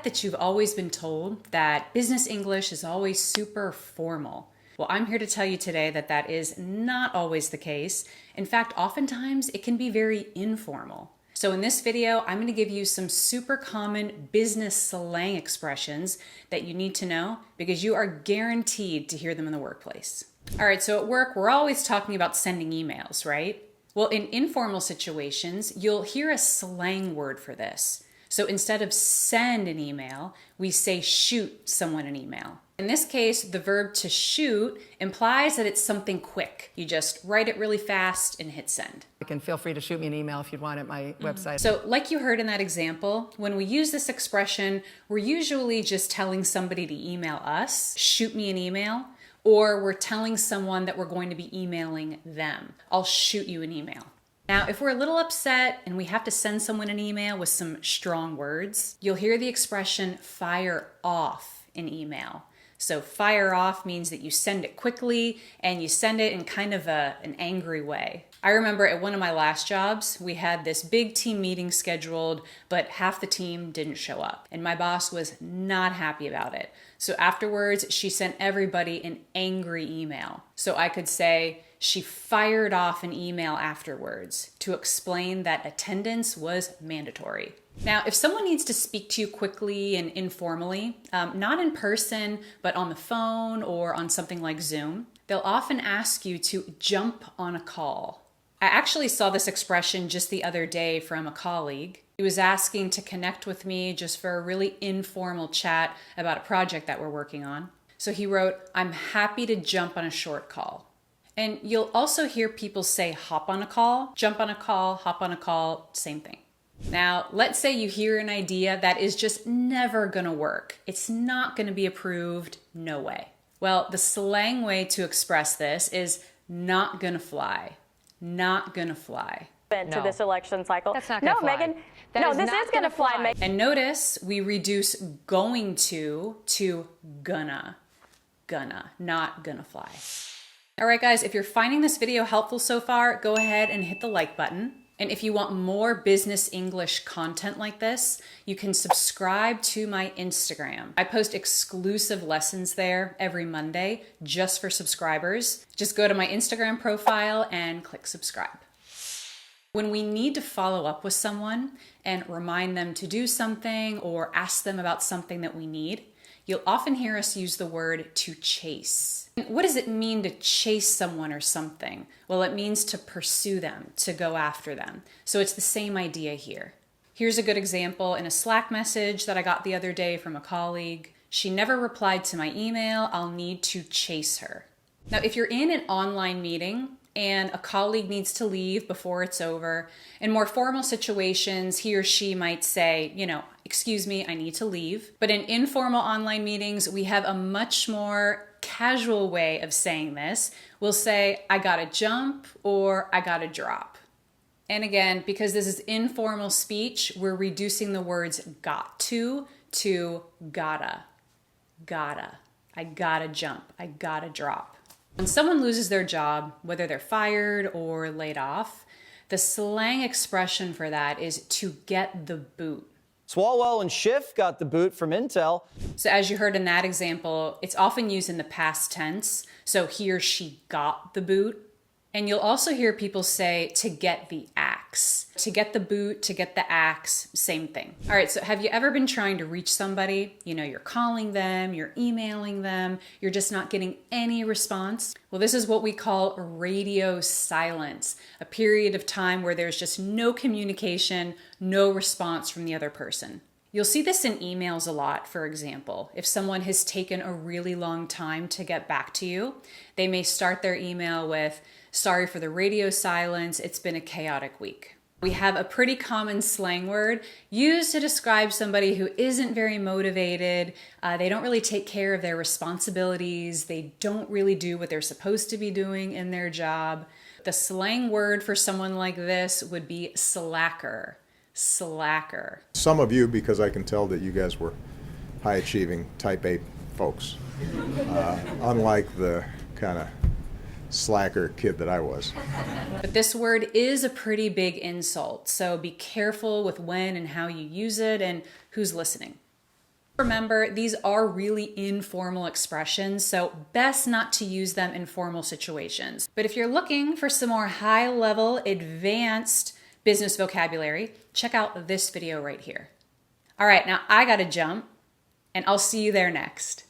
that you've always been told that business English is always super formal. Well, I'm here to tell you today that that is not always the case. In fact, oftentimes it can be very informal. So in this video, I'm going to give you some super common business slang expressions that you need to know because you are guaranteed to hear them in the workplace. All right, so at work, we're always talking about sending emails, right? Well, in informal situations, you'll hear a slang word for this. So instead of send an email, we say shoot someone an email. In this case, the verb to shoot implies that it's something quick. You just write it really fast and hit send. You can feel free to shoot me an email if you'd want at my website. So like you heard in that example, when we use this expression, we're usually just telling somebody to email us, shoot me an email, or we're telling someone that we're going to be emailing them. I'll shoot you an email. Now, if we're a little upset and we have to send someone an email with some strong words, you'll hear the expression fire off an email. So fire off means that you send it quickly and you send it in kind of an angry way. I remember at one of my last jobs, we had this big team meeting scheduled, but half the team didn't show up. And my boss was not happy about it. So afterwards, she sent everybody an angry email. So I could say, she fired off an email afterwards to explain that attendance was mandatory. Now, if someone needs to speak to you quickly and informally, not in person, but on the phone or on something like Zoom, they'll often ask you to jump on a call. I actually saw this expression just the other day from a colleague. He was asking to connect with me just for a really informal chat about a project that we're working on. So he wrote, "I'm happy to jump on a short call." And you'll also hear people say hop on a call, jump on a call, hop on a call, same thing. Now, let's say you hear an idea that is just never gonna work. It's not gonna be approved, no way. Well, the slang way to express this is not gonna fly, not gonna fly. To this election cycle. That's not gonna fly. Megan, That this is gonna fly. Megan. And notice we reduce going to gonna, not gonna fly. All right, guys, if you're finding this video helpful so far, go ahead and hit the like button. And if you want more business English content like this, you can subscribe to my Instagram. I post exclusive lessons there every Monday just for subscribers. Just go to my Instagram profile and click subscribe. When we need to follow up with someone and remind them to do something or ask them about something that we need, you'll often hear us use the word to chase. What does it mean to chase someone or something? Well, it means to pursue them, to go after them. So it's the same idea here. Here's a good example in a Slack message that I got the other day from a colleague. She never replied to my email. I'll need to chase her. Now, if you're in an online meeting and a colleague needs to leave before it's over, in more formal situations, he or she might say, excuse me, I need to leave. But in informal online meetings, we have a much more casual way of saying this. We'll say, I gotta jump or I gotta drop. And again, because this is informal speech, we're reducing the words got to gotta. I gotta jump, I gotta drop. When someone loses their job, whether they're fired or laid off, the slang expression for that is to get the boot. Swalwell and Schiff got the boot from Intel. So as you heard in that example, it's often used in the past tense. So he or she got the boot. And you'll also hear people say to get the axe. To get the boot, to get the axe, same thing. All right, so have you ever been trying to reach somebody? You're calling them, you're emailing them, you're just not getting any response. Well, this is what we call radio silence, a period of time where there's just no communication, no response from the other person. You'll see this in emails a lot, for example. If someone has taken a really long time to get back to you, they may start their email with, "Sorry for the radio silence, it's been a chaotic week." We have a pretty common slang word used to describe somebody who isn't very motivated. They don't really take care of their responsibilities. They don't really do what they're supposed to be doing in their job. The slang word for someone like this would be slacker. Slacker. Some of you, because I can tell that you guys were high-achieving type A folks, unlike the kind of slacker kid that I was. But this word is a pretty big insult, so be careful with when and how you use it and who's listening. Remember, these are really informal expressions, so best not to use them in formal situations. But if you're looking for some more high-level, advanced business vocabulary, check out this video right here. All right, now I gotta jump, and I'll see you there next.